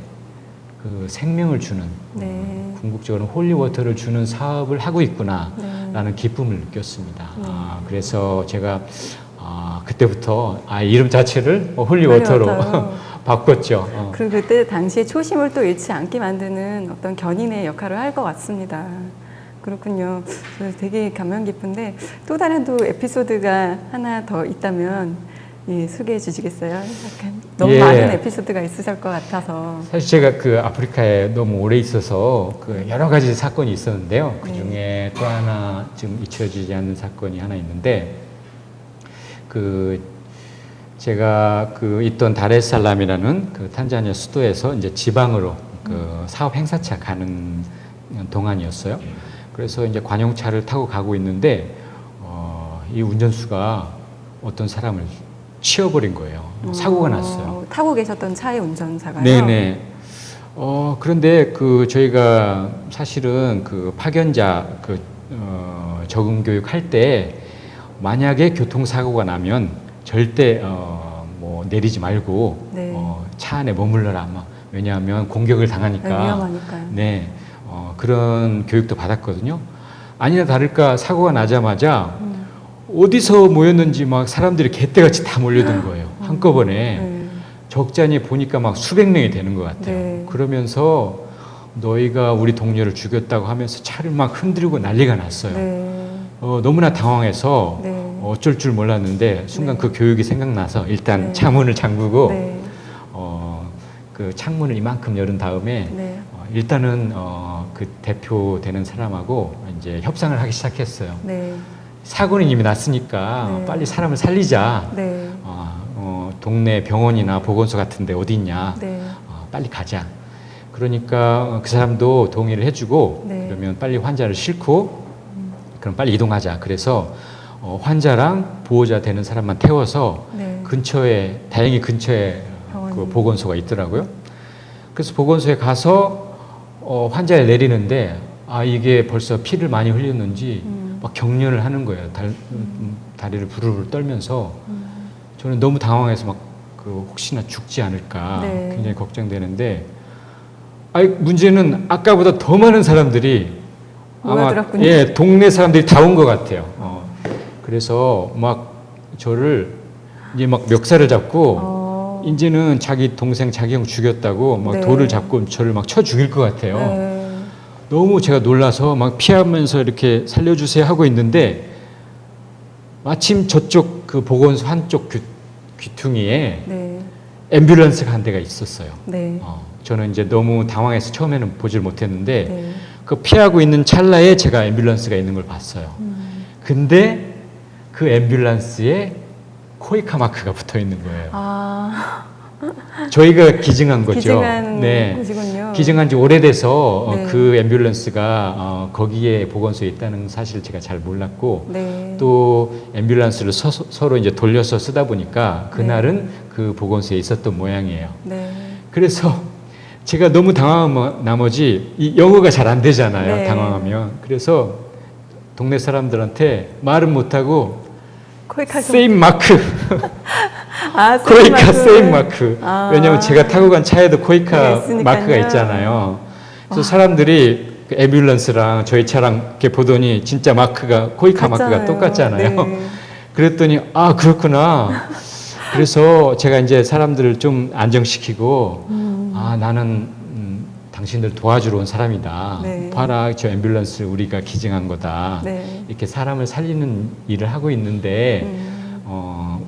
그 생명을 주는 네. 궁극적으로 홀리워터를 주는 사업을 하고 있구나라는 네. 기쁨을 느꼈습니다. 그래서 제가 그때부터 이름 자체를 홀리워터로 바꿨죠. 그리고 그때 당시에 초심을 또 잃지 않게 만드는 어떤 견인의 역할을 할 것 같습니다. 그렇군요. 그래서 되게 감명 깊은데 또 다른 또 에피소드가 하나 더 있다면 소개해 주시겠어요? 약간 너무 많은 에피소드가 있으실 것 같아서. 사실 제가 그 아프리카에 너무 오래 있어서 그 여러 가지 사건이 있었는데요. 그 중에 또 하나 지금 잊혀지지 않는 사건이 하나 있는데 그 제가 그 있던 다레살람이라는 그 탄자니아 수도에서 이제 지방으로 그 사업 행사차 가는 동안이었어요. 그래서 이제 관용차를 타고 가고 있는데 이 운전수가 어떤 사람을 치어버린 거예요. 사고가 났어요. 타고 계셨던 차의 운전사가요? 네네. 그런데 그 저희가 사실은 그 파견자 그 적응 교육할 때 만약에 교통사고가 나면 절대 뭐 내리지 말고 네. 차 안에 머물러라. 왜냐하면 공격을 당하니까. 네, 위험하니까요. 네. 그런 교육도 받았거든요. 아니나 다를까 사고가 나자마자 어디서 모였는지 막 사람들이 개떼같이 다 몰려든 거예요. 한꺼번에. 네. 적잖이 보니까 막 수백 명이 되는 것 같아요. 네. 그러면서 너희가 우리 동료를 죽였다고 하면서 차를 막 흔들고 난리가 났어요. 네. 너무나 당황해서 네. 어쩔 줄 몰랐는데 순간 네. 그 교육이 생각나서 일단 네. 차문을 잠그고 네. 그 창문을 이만큼 열은 다음에 네. 일단은 그 대표되는 사람하고 이제 협상을 하기 시작했어요. 네. 사고는 이미 났으니까 네. 빨리 사람을 살리자. 네. 동네 병원이나 보건소 같은데 어디 있냐. 네. 빨리 가자. 그러니까 그 사람도 동의를 해주고 네. 그러면 빨리 환자를 싣고 그럼 빨리 이동하자. 그래서 환자랑 보호자 되는 사람만 태워서 네. 근처에 다행히 근처에 병원이. 그 보건소가 있더라고요. 그래서 보건소에 가서 환자를 내리는데 이게 벌써 피를 많이 흘렸는지 막 경련을 하는 거예요. 다리를 부르르 떨면서 저는 너무 당황해서 막 그 혹시나 죽지 않을까 네. 굉장히 걱정되는데, 문제는 아까보다 더 많은 사람들이 모여들었군요. 예, 동네 사람들이 다 온 것 같아요. 그래서 막 저를 이제 막 멱살을 잡고 이제는 자기 동생, 자기 형 죽였다고 막 네. 돌을 잡고 저를 막 쳐 죽일 것 같아요. 네. 너무 제가 놀라서 막 피하면서 이렇게 살려주세요 하고 있는데, 마침 저쪽 그 보건소 한쪽 귀퉁이에 네. 앰뷸런스가 한 대가 있었어요. 네. 저는 이제 너무 당황해서 처음에는 보질 못했는데 네. 그 피하고 있는 찰나에 제가 앰뷸런스가 있는 걸 봤어요. 근데 그 앰뷸런스에 코이카 마크가 붙어 있는 거예요. 저희가 기증한 거죠. 기증한 네. 곳이군요. 기증한 지 오래돼서 네. 그 앰뷸런스가 거기에 보건소에 있다는 사실을 제가 잘 몰랐고, 네. 또 앰뷸런스를 서로 이제 돌려서 쓰다 보니까 그날은 그 보건소에 있었던 모양이에요. 네. 그래서 제가 너무 당황한 나머지 이 영어가 잘 안 되잖아요. 네. 당황하면. 그래서 동네 사람들한테 말은 못하고 코이카 세임 마크, 세임 코이카 마크. 세임 마크. 왜냐면 제가 타고 간 차에도 코이카 네, 있으니까요. 마크가 있잖아요. 그래서 사람들이 그 앰뷸런스랑 저희 차랑 이렇게 보더니 진짜 마크가 코이카 마크가 같잖아요. 똑같잖아요. 네. 그랬더니 그렇구나. 그래서 제가 이제 사람들을 좀 안정시키고 나는 당신들 도와주러 온 사람이다. 네. 봐라, 저 앰뷸런스 우리가 기증한 거다. 네. 이렇게 사람을 살리는 일을 하고 있는데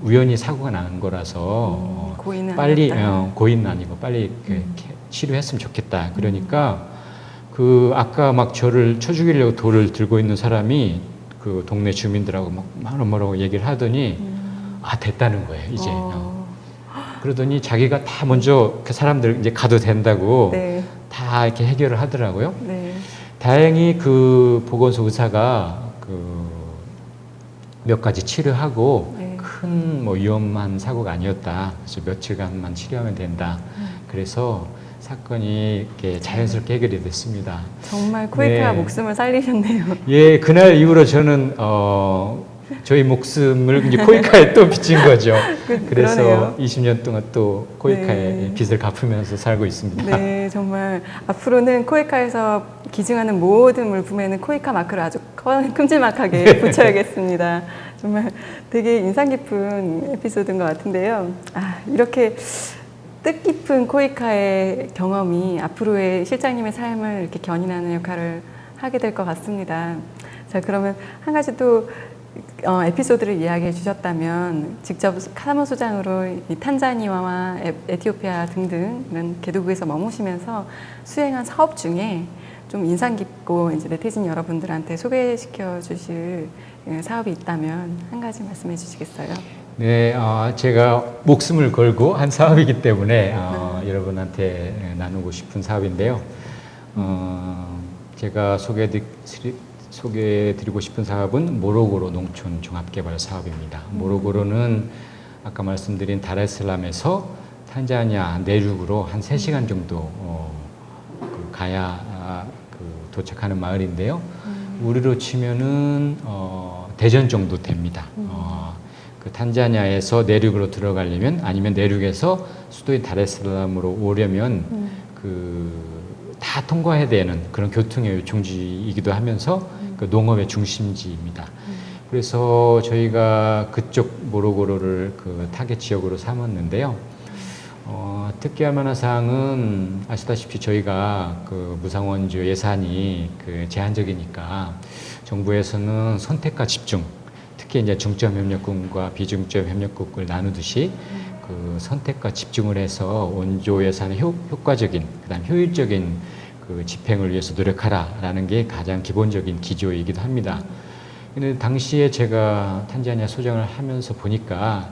우연히 사고가 난 거라서 고의는 빨리 아니었다. 고의는 아니고 빨리 이렇게 치료했으면 좋겠다. 그러니까 그 아까 막 저를 쳐 죽이려고 돌을 들고 있는 사람이 그 동네 주민들하고 막 뭐라고 얘기를 하더니 됐다는 거예요, 이제. 그러더니 자기가 다 먼저 그 사람들 이제 가도 된다고 네. 다 이렇게 해결을 하더라고요. 네. 다행히 그 보건소 의사가 그 몇 가지 치료하고 네. 큰 뭐 위험한 사고가 아니었다. 그래서 며칠간만 치료하면 된다. 그래서 사건이 이렇게 자연스럽게 해결이 됐습니다. 정말 코이카가 네. 목숨을 살리셨네요. 예, 그날 이후로 저는 저희 목숨을 이제 코이카에 또 빚진 거죠. 그래서 그러네요. 20년 동안 또 코이카에 네. 빚을 갚으면서 살고 있습니다. 네, 정말 앞으로는 코이카에서 기증하는 모든 물품에는 코이카 마크를 아주 큼지막하게 붙여야겠습니다. 정말 되게 인상 깊은 에피소드인 것 같은데요. 이렇게 뜻깊은 코이카의 경험이 앞으로의 실장님의 삶을 이렇게 견인하는 역할을 하게 될 것 같습니다. 자, 그러면 한 가지 또 에피소드를 이야기해 주셨다면, 직접 사무소장으로 이 탄자니아와 에티오피아 등등 이런 개도국에서 머무시면서 수행한 사업 중에 좀 인상 깊고 이제 네티즌 여러분들한테 소개시켜 주실 사업이 있다면 한 가지 말씀해 주시겠어요? 네, 제가 목숨을 걸고 한 사업이기 때문에 여러분한테 나누고 싶은 사업인데요. 제가 소개해드리고 싶은 사업은 모로고로 농촌 종합개발 사업입니다. 모로고로는 아까 말씀드린 다레슬람에서 탄자니아 내륙으로 한 3시간 정도 가야 도착하는 마을인데요. 우리로 치면은 대전 정도 됩니다. 그 탄자니아에서 내륙으로 들어가려면, 아니면 내륙에서 수도인 다레슬람으로 오려면 다 통과해야 되는 그런 교통의 요충지이기도 하면서 그 농업의 중심지입니다. 그래서 저희가 그쪽 모로고로를 그 타겟 지역으로 삼았는데요. 특기할 만한 사항은 아시다시피 저희가 그 무상원조 예산이 그 제한적이니까 정부에서는 선택과 집중, 특히 이제 중점 협력국과 비중점 협력국을 나누듯이 그 선택과 집중을 해서 원조 예산의 효과적인, 그다음 효율적인 그 집행을 위해서 노력하라라는 게 가장 기본적인 기조이기도 합니다. 근데 당시에 제가 탄자니아 소장을 하면서 보니까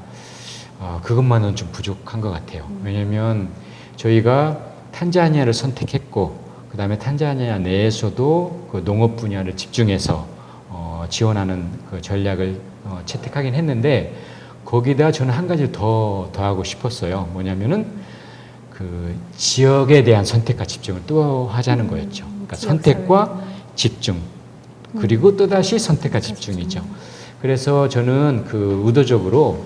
그것만은 좀 부족한 것 같아요. 왜냐하면 저희가 탄자니아를 선택했고, 그 다음에 탄자니아 내에서도 그 농업 분야를 집중해서 지원하는 그 전략을 채택하긴 했는데, 거기다 저는 한 가지를 더하고 싶었어요. 뭐냐면은 그 지역에 대한 선택과 집중을 또 하자는 거였죠. 그러니까 선택과 집중, 그리고 또다시 선택과 집중이죠. 그래서 저는 그 의도적으로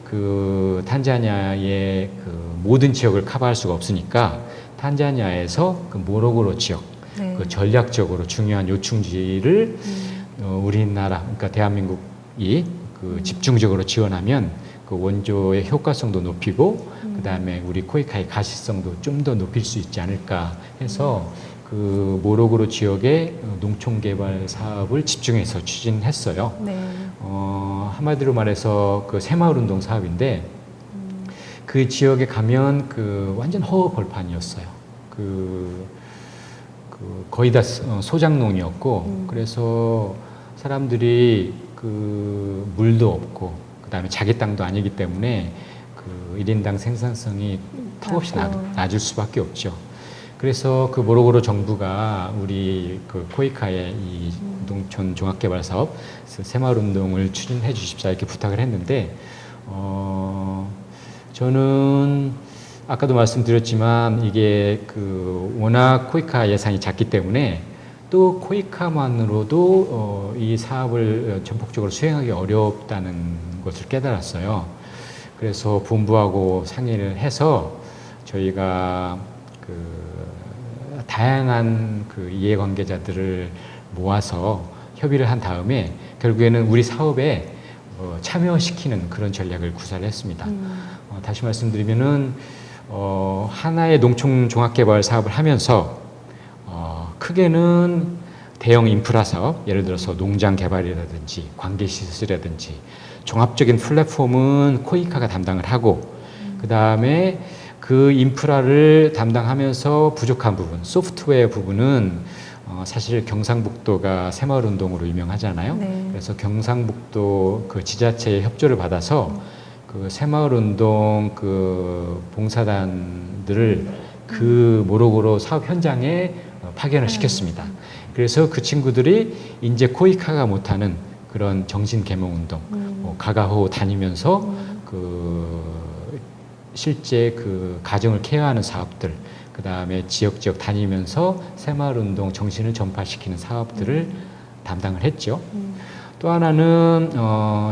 그 탄자니아의 그 모든 지역을 커버할 수가 없으니까 탄자니아에서 그 모로고로 지역, 네. 그 전략적으로 중요한 요충지를 우리나라, 그러니까 대한민국이 그 집중적으로 지원하면 그 원조의 효과성도 높이고 그 다음에 우리 코이카의 가시성도 좀 더 높일 수 있지 않을까 해서 그 모로고로 지역의 농촌 개발 사업을 집중해서 추진했어요. 네. 한마디로 말해서 그 새마을 운동 사업인데 그 지역에 가면 그 완전 허허벌판이었어요. 그 거의 다 소작농이었고 그래서 사람들이 그 물도 없고 그 다음에 자기 땅도 아니기 때문에 그 1인당 생산성이 턱없이 낮을 수밖에 없죠. 그래서 그 모로고로 정부가 우리 그 코이카의 이 농촌 종합개발 사업 새마을 운동을 추진해 주십사 이렇게 부탁을 했는데 저는 아까도 말씀드렸지만 이게 그 워낙 코이카 예산이 작기 때문에 또 코이카만으로도 이 사업을 전폭적으로 수행하기 어렵다는 것을 깨달았어요. 그래서 본부하고 상의를 해서 저희가 그 다양한 그 이해관계자들을 모아서 협의를 한 다음에 결국에는 우리 사업에 참여시키는 그런 전략을 구사를 했습니다. 다시 말씀드리면은 하나의 농촌 종합개발 사업을 하면서 크게는 대형 인프라 사업, 예를 들어서 농장 개발이라든지 관계시설이라든지 종합적인 플랫폼은 코이카가 담당을 하고 그 다음에 그 인프라를 담당하면서 부족한 부분, 소프트웨어 부분은 사실 경상북도가 새마을운동으로 유명하잖아요. 네. 그래서 경상북도 그 지자체의 협조를 받아서 그 새마을운동 그 봉사단들을 그 모로고로 사업 현장에 파견을 시켰습니다. 그래서 그 친구들이 이제 코이카가 못하는 그런 정신 계몽 운동, 가가호 다니면서 그 실제 그 가정을 케어하는 사업들, 그 다음에 지역 다니면서 새마을 운동 정신을 전파시키는 사업들을 담당을 했죠. 또 하나는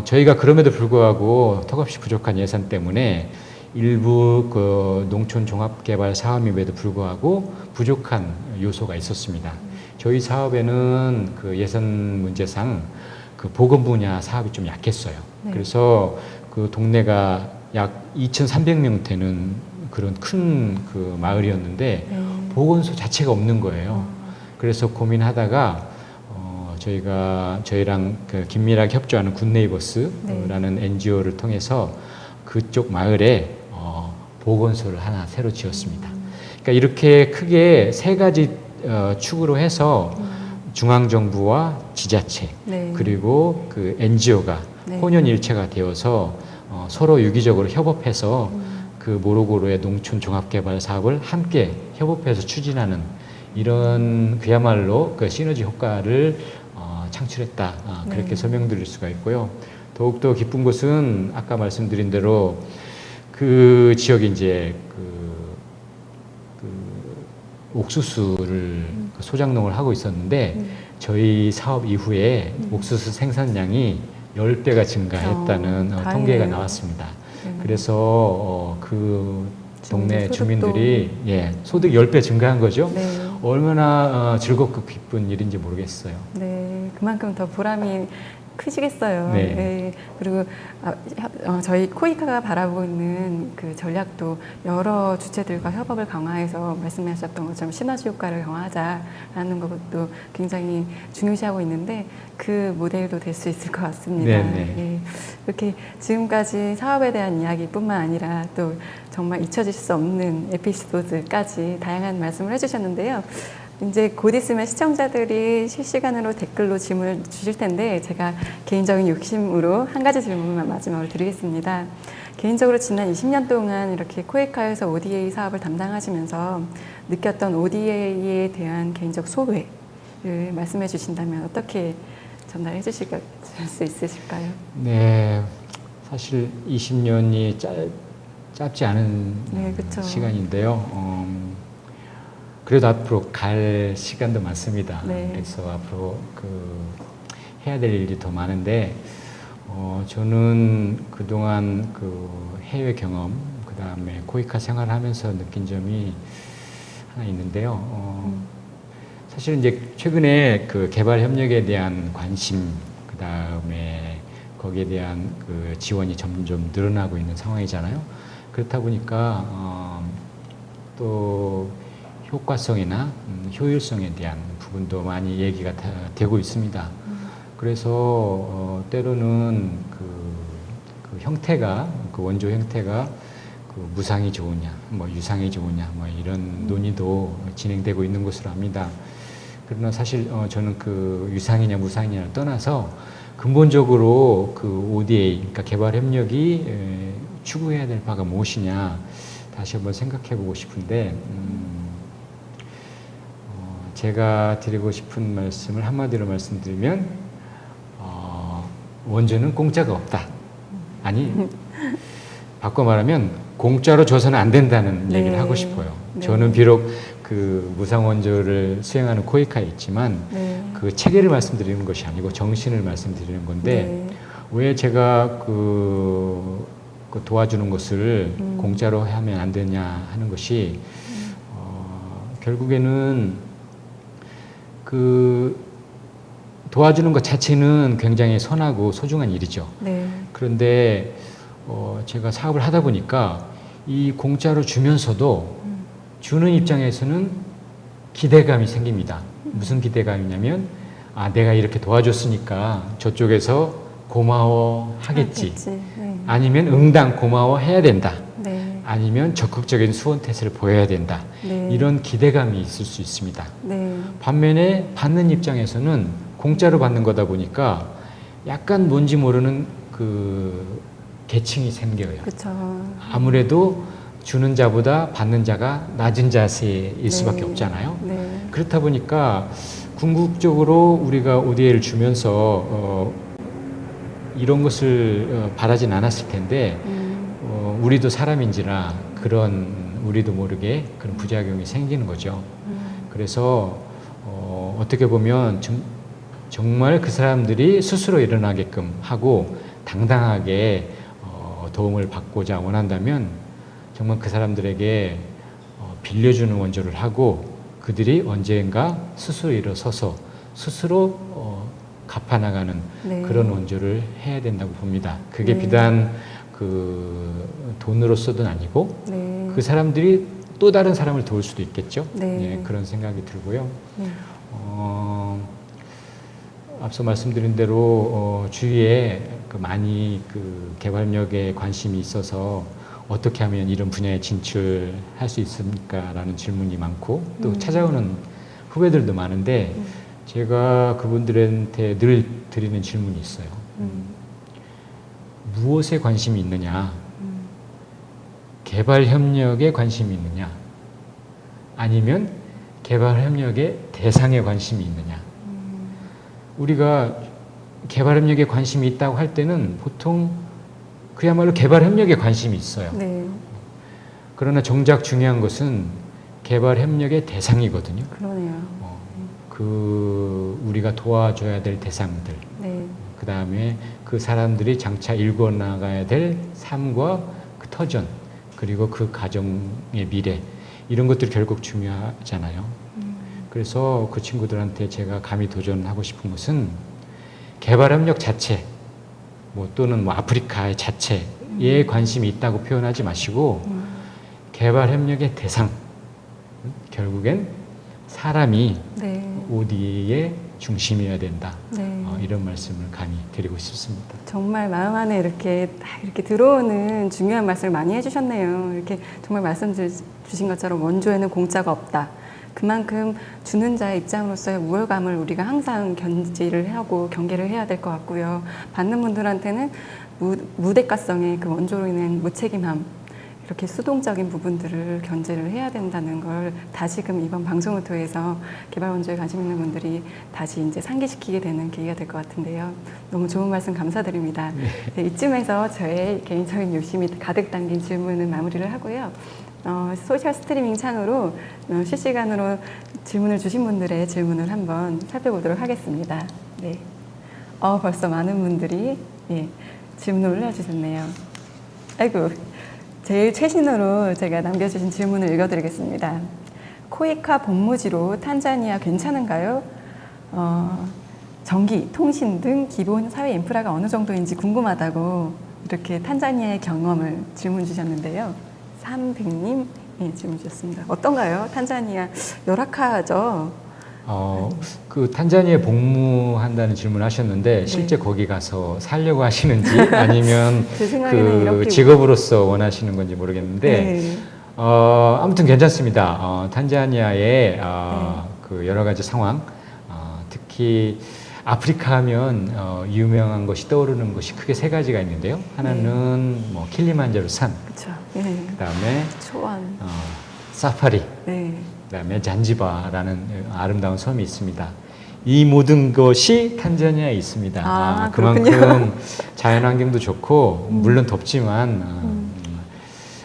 저희가 그럼에도 불구하고 턱없이 부족한 예산 때문에 일부 그 농촌 종합개발 사업임에도 불구하고 부족한 요소가 있었습니다. 저희 사업에는 그 예산 문제상 그 보건 분야 사업이 좀 약했어요. 네. 그래서 그 동네가 약 2,300명 되는 그런 큰 그 마을이었는데 네. 보건소 자체가 없는 거예요. 그래서 고민하다가 저희랑 그 긴밀하게 협조하는 굿네이버스라는 NGO를 통해서 그쪽 마을에 보건소를 하나 새로 지었습니다. 그러니까 이렇게 크게 세 가지 축으로 해서 중앙정부와 지자체 네. 그리고 그 NGO가 네. 혼연일체가 되어서 서로 유기적으로 협업해서 그 모로고로의 농촌 종합개발 사업을 함께 협업해서 추진하는 이런 그야말로 그 시너지 효과를 창출했다. 그렇게 네. 설명드릴 수가 있고요. 더욱더 기쁜 것은 아까 말씀드린 대로 그 지역에 이제 그 옥수수를 소작농을 하고 있었는데 저희 사업 이후에 옥수수 생산량이 10배가 증가했다는 다행이네요. 통계가 나왔습니다. 그래서 그 동네 주민들이 소득 10배 증가한 거죠. 네. 얼마나 즐겁고 기쁜 일인지 모르겠어요. 네, 그만큼 더 보람이 크시겠어요. 네. 네. 그리고 저희 코이카가 바라보고 있는 그 전략도 여러 주체들과 협업을 강화해서 말씀하셨던 것처럼 시너지 효과를 강화하자라는 것도 굉장히 중요시하고 있는데 그 모델도 될 수 있을 것 같습니다. 네, 네. 예. 이렇게 지금까지 사업에 대한 이야기뿐만 아니라 또 정말 잊혀질 수 없는 에피소드까지 다양한 말씀을 해주셨는데요. 이제 곧 있으면 시청자들이 실시간으로 댓글로 질문을 주실 텐데 제가 개인적인 욕심으로 한 가지 질문만 마지막으로 드리겠습니다. 개인적으로 지난 20년 동안 이렇게 코이카에서 ODA 사업을 담당하시면서 느꼈던 ODA에 대한 개인적 소회를 말씀해 주신다면 어떻게 전달해 주실 수 있으실까요? 네, 사실 20년이 짧지 않은 네, 그쵸. 시간인데요. 그래도 앞으로 갈 시간도 많습니다. 네. 그래서 앞으로 해야 될 일이 더 많은데 저는 그동안 그 해외 경험, 그 다음에 코이카 생활하면서 느낀 점이 하나 있는데요. 사실 이제 최근에 그 개발 협력에 대한 관심, 그 다음에 거기에 대한 그 지원이 점점 늘어나고 있는 상황이잖아요. 그렇다 보니까 또 효과성이나 효율성에 대한 부분도 많이 얘기가 되고 있습니다. 그래서 때로는 그 형태가, 그 원조 형태가 그 무상이 좋으냐, 뭐 유상이 좋으냐, 뭐 이런 논의도 진행되고 있는 것으로 압니다. 그러나 사실 저는 그 유상이냐 무상이냐를 떠나서 근본적으로 그 ODA, 그러니까 개발 협력이 추구해야 될 바가 무엇이냐 다시 한번 생각해 보고 싶은데, 제가 드리고 싶은 말씀을 한마디로 말씀드리면, 원조는 공짜가 없다. 아니, 바꿔 말하면 공짜로 줘서는 안 된다는 네. 얘기를 하고 싶어요. 네. 저는 저는 비록 그 무상 원조를 수행하는 코이카에 있지만 그 체계를 말씀드리는 것이 아니고 정신을 말씀드리는 건데, 왜 제가 그 도와주는 것을 공짜로 하면 안 되냐 하는 것이 결국에는 그 도와주는 것 자체는 굉장히 선하고 소중한 일이죠. 그런데 제가 사업을 하다 보니까 이 공짜로 주면서도 주는 입장에서는 기대감이 생깁니다. 무슨 기대감이냐면, 내가 이렇게 도와줬으니까 저쪽에서 고마워하겠지. 아니면 응당 고마워해야 된다. 아니면 적극적인 수원태세를 보여야 된다. 이런 기대감이 있을 수 있습니다. 반면에 받는 입장에서는 공짜로 받는 거다 보니까 약간 뭔지 모르는 그 계층이 생겨요. 아무래도 주는 자보다 받는 자가 낮은 자세일 수밖에 없잖아요. 그렇다 보니까 궁극적으로 우리가 ODA를 주면서 이런 것을 바라진 않았을 텐데, 우리도 사람인지라 그런 우리도 모르게 그런 부작용이 생기는 거죠. 그래서 어떻게 보면 정말 그 사람들이 스스로 일어나게끔 하고 당당하게 도움을 받고자 원한다면 정말 그 사람들에게 빌려주는 원조를 하고, 그들이 언젠가 스스로 일어서서 스스로 갚아나가는 그런 원조를 해야 된다고 봅니다. 그게 비단 그 돈으로서도 아니고 그 사람들이 또 다른 사람을 도울 수도 있겠죠. 그런 생각이 들고요. 앞서 말씀드린 대로 주위에 많이 그 개발력에 관심이 있어서 어떻게 하면 이런 분야에 진출할 수 있습니까라는 질문이 많고, 또 찾아오는 후배들도 많은데 제가 그분들한테 늘 드리는 질문이 있어요. 무엇에 관심이 있느냐? 개발 협력에 관심이 있느냐? 아니면 개발 협력의 대상에 관심이 있느냐? 우리가 개발 협력에 관심이 있다고 할 때는 보통 그야말로 개발 협력에 관심이 있어요. 그러나 정작 중요한 것은 개발 협력의 대상이거든요. 그 우리가 도와줘야 될 대상들, 그 다음에 그 사람들이 장차 일궈나가야 될 삶과 그 터전, 그리고 그 가정의 미래, 이런 것들이 결국 중요하잖아요. 그래서 그 친구들한테 제가 감히 도전하고 싶은 것은 개발협력 자체, 또는 아프리카의 자체에 관심이 있다고 표현하지 마시고 개발협력의 대상, 결국엔 사람이 ODA의 중심이어야 된다. 이런 말씀을 감히 드리고 싶습니다. 정말 마음 안에 이렇게 들어오는 중요한 말씀을 많이 해주셨네요. 이렇게 정말 말씀 주신 것처럼 원조에는 공짜가 없다. 그만큼 주는 자의 입장으로서의 우월감을 우리가 항상 견지를 하고 경계를 해야 될 것 같고요. 받는 분들한테는 무대가성의 그 원조로 인한 무책임함, 이렇게 수동적인 부분들을 견제를 해야 된다는 걸 다시금 이번 방송을 통해서 개발 원조에 관심 있는 분들이 다시 이제 상기시키게 되는 계기가 될 것 같은데요. 너무 좋은 말씀 감사드립니다. 이쯤에서 저의 개인적인 욕심이 가득 담긴 질문은 마무리를 하고요. 소셜 스트리밍 창으로 실시간으로 질문을 주신 분들의 질문을 한번 살펴보도록 하겠습니다. 벌써 많은 분들이 예, 질문을 올려주셨네요. 아이고, 제일 최신으로 제가 남겨주신 질문을 읽어드리겠습니다. 코이카 본무지로 탄자니아 괜찮은가요? 전기, 통신 등 기본 사회 인프라가 어느 정도인지 궁금하다고 이렇게 탄자니아의 경험을 질문 주셨는데요. 300님 질문 주셨습니다. 어떤가요? 탄자니아 열악하죠? 그 탄자니아에 복무한다는 질문을 하셨는데 실제 거기 가서 살려고 하시는지 아니면 제 생각에는 그 이렇게 직업으로서 원하시는 건지 모르겠는데 아무튼 괜찮습니다. 탄자니아의 그 여러 가지 상황, 특히 아프리카 하면 유명한 것이 떠오르는 것이 크게 세 가지가 있는데요. 하나는 뭐 킬리만자로 산, 그렇죠. 그다음에 초원. 사파리, 네. 그다음에 잔지바라는 아름다운 섬이 있습니다. 이 모든 것이 탄자니아에 있습니다. 그만큼 자연환경도 좋고 물론 덥지만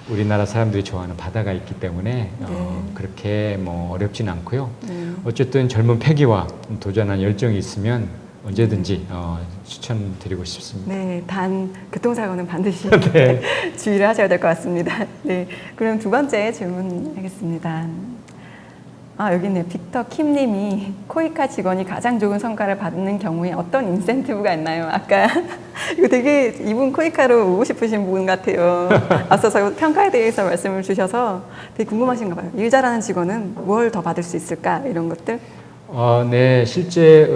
우리나라 사람들이 좋아하는 바다가 있기 때문에 그렇게 뭐 어렵진 않고요. 어쨌든 젊은 패기와 도전한 열정이 있으면 언제든지 추천드리고 싶습니다. 네, 단 교통사고는 반드시 네. 주의를 하셔야 될 것 같습니다. 네, 그럼 두 번째 질문하겠습니다. 여기 있네요. 빅터 킴님이 코이카 직원이 가장 좋은 성과를 받는 경우에 어떤 인센티브가 있나요? 아까 이거 되게 이분 코이카로 오고 싶으신 분 같아요. 앞서서 평가에 대해서 말씀을 주셔서 되게 궁금하신가 봐요. 일 잘하는 직원은 뭘 더 받을 수 있을까? 이런 것들. 네, 실제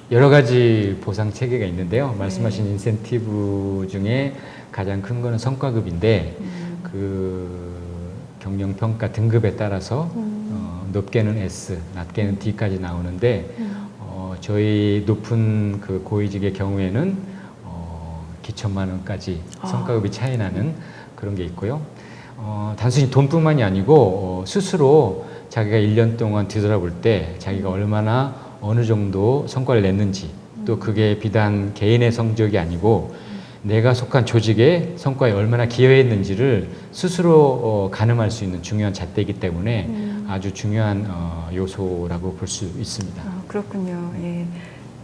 여러 가지 보상 체계가 있는데요. 말씀하신 인센티브 중에 가장 큰 거는 성과급인데 그 경영 평가 등급에 따라서 높게는 S, 낮게는 D까지 나오는데 저희 높은 그 고위직의 경우에는 기천만 원까지 성과급이 차이 나는 그런 게 있고요. 단순히 돈뿐만이 아니고 스스로 자기가 1년 동안 뒤돌아볼 때 자기가 얼마나 어느 정도 성과를 냈는지 또 그게 비단 개인의 성적이 아니고 내가 속한 조직의 성과에 얼마나 기여했는지를 스스로 가늠할 수 있는 중요한 잣대이기 때문에 아주 중요한 요소라고 볼 수 있습니다. 그렇군요. 예.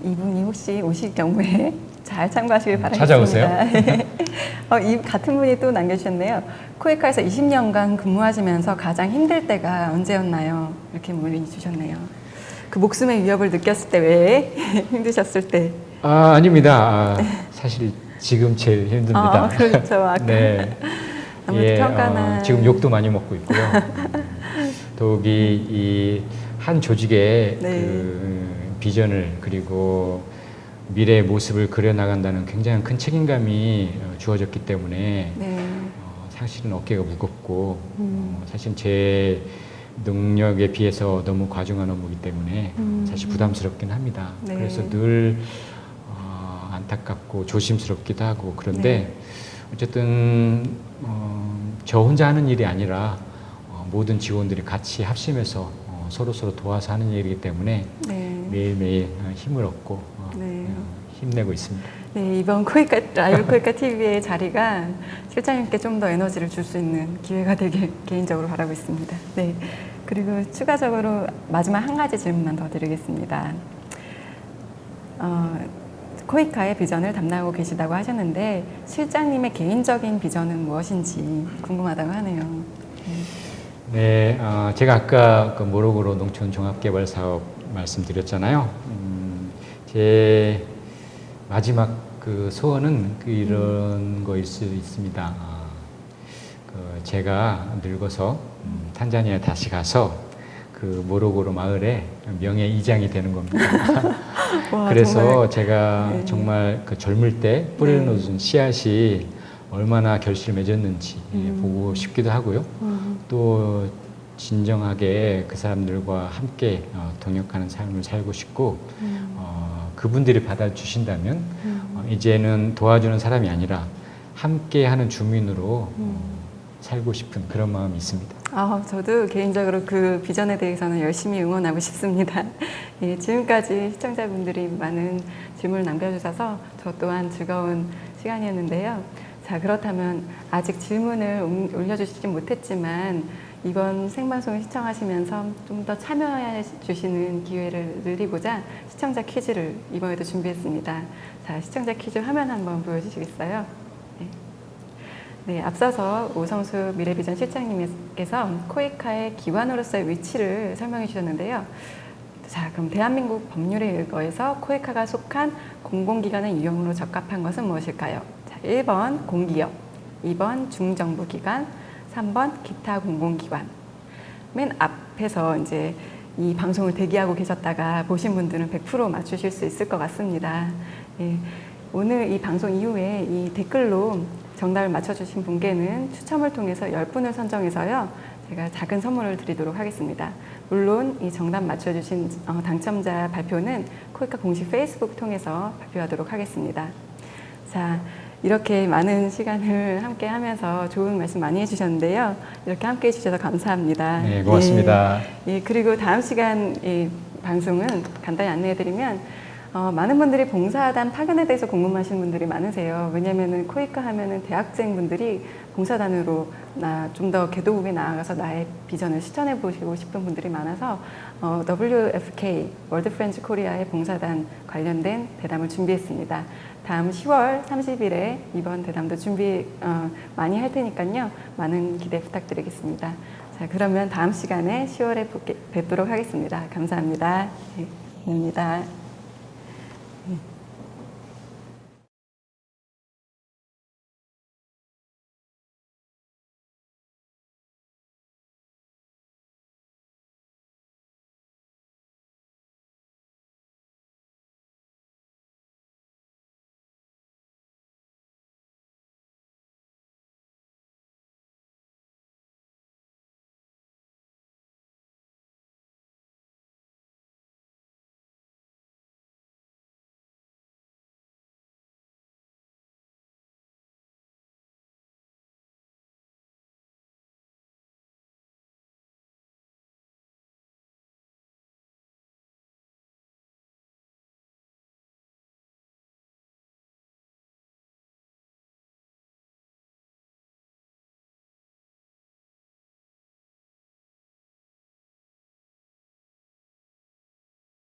이분이 혹시 오실 경우에 잘 참고하시길 바라겠습니다. 찾아오세요. 이 같은 분이 또 남겨주셨네요. 코이카에서 20년간 근무하시면서 가장 힘들 때가 언제였나요? 이렇게 문의 주셨네요. 그 목숨의 위협을 느꼈을 때 왜 힘드셨을 때? 아닙니다. 사실 지금 제일 힘듭니다. 그렇죠. 아까. 네. 아무래도 평가나 지금 욕도 많이 먹고 있고요. 더욱이 이 한 조직의 그 비전을 그리고 미래의 모습을 그려나간다는 굉장히 큰 책임감이 주어졌기 때문에 사실은 어깨가 무겁고 사실 제 능력에 비해서 너무 과중한 업무이기 때문에 사실 부담스럽긴 합니다. 그래서 늘 안타깝고 조심스럽기도 하고 그런데 어쨌든 저 혼자 하는 일이 아니라 모든 직원들이 같이 합심해서 서로 도와서 하는 일이기 때문에 매일매일 힘을 얻고 힘내고 있습니다. 네, 이번 코이카 라이브 코이카 TV의 자리가 실장님께 좀 더 에너지를 줄 수 있는 기회가 되길 개인적으로 바라고 있습니다. 네, 그리고 추가적으로 마지막 한 가지 질문만 더 드리겠습니다. 코이카의 비전을 담당하고 계시다고 하셨는데 실장님의 개인적인 비전은 무엇인지 궁금하다고 하네요. 네, 제가 아까 그 모로고로 농촌 종합개발 사업 말씀드렸잖아요. 제 마지막 그 소원은 이런 거일 수 있습니다. 제가 늙어서 탄자니아에 다시 가서 그 모로고로 마을에 명예 이장이 되는 겁니다. 와, 그래서 정말, 제가 정말 그 젊을 때 뿌려놓은 씨앗이 얼마나 결실을 맺었는지 보고 싶기도 하고요. 또 진정하게 그 사람들과 함께 동역하는 삶을 살고 싶고 그분들이 받아주신다면 이제는 도와주는 사람이 아니라 함께하는 주민으로 살고 싶은 그런 마음이 있습니다. 저도 개인적으로 그 비전에 대해서는 열심히 응원하고 싶습니다. 예, 지금까지 시청자분들이 많은 질문을 남겨주셔서 저 또한 즐거운 시간이었는데요. 자, 그렇다면 아직 질문을 올려주시지 못했지만 이번 생방송을 시청하시면서 좀 더 참여해 주시는 기회를 늘리고자 시청자 퀴즈를 이번에도 준비했습니다. 자, 시청자 퀴즈 화면 한번 보여주시겠어요? 네. 네, 앞서서 오성수 미래비전 실장님께서 코이카의 기관으로서의 위치를 설명해 주셨는데요. 자, 그럼 대한민국 법률에 의거해서 코이카가 속한 공공기관의 유형으로 적합한 것은 무엇일까요? 자, 1번 공기업, 2번 중정부기관, 3번 기타 공공기관. 맨 앞에서 이제 이 방송을 대기하고 계셨다가 보신 분들은 100% 맞추실 수 있을 것 같습니다. 예, 오늘 이 방송 이후에 이 댓글로 정답을 맞춰주신 분께는 추첨을 통해서 10분을 선정해서요, 제가 작은 선물을 드리도록 하겠습니다. 물론 이 정답 맞춰주신 당첨자 발표는 코이카 공식 페이스북 통해서 발표하도록 하겠습니다. 자, 이렇게 많은 시간을 함께 하면서 좋은 말씀 많이 해주셨는데요. 이렇게 함께 해주셔서 감사합니다. 네, 고맙습니다. 예, 그리고 다음 시간 이 방송은 간단히 안내해드리면 많은 분들이 봉사단 파견에 대해서 궁금하신 분들이 많으세요. 왜냐하면 코이카 하면은 대학생분들이 봉사단으로 좀 더 개도국에 나아가서 나의 비전을 실천해 보시고 싶은 분들이 많아서 WFK 월드 프렌즈 코리아의 봉사단 관련된 대담을 준비했습니다. 다음 10월 30일에 이번 대담도 준비 많이 할 테니까요. 많은 기대 부탁드리겠습니다. 자, 그러면 다음 시간에 10월에 뵙도록 하겠습니다. 감사합니다. 네, 감사합니다.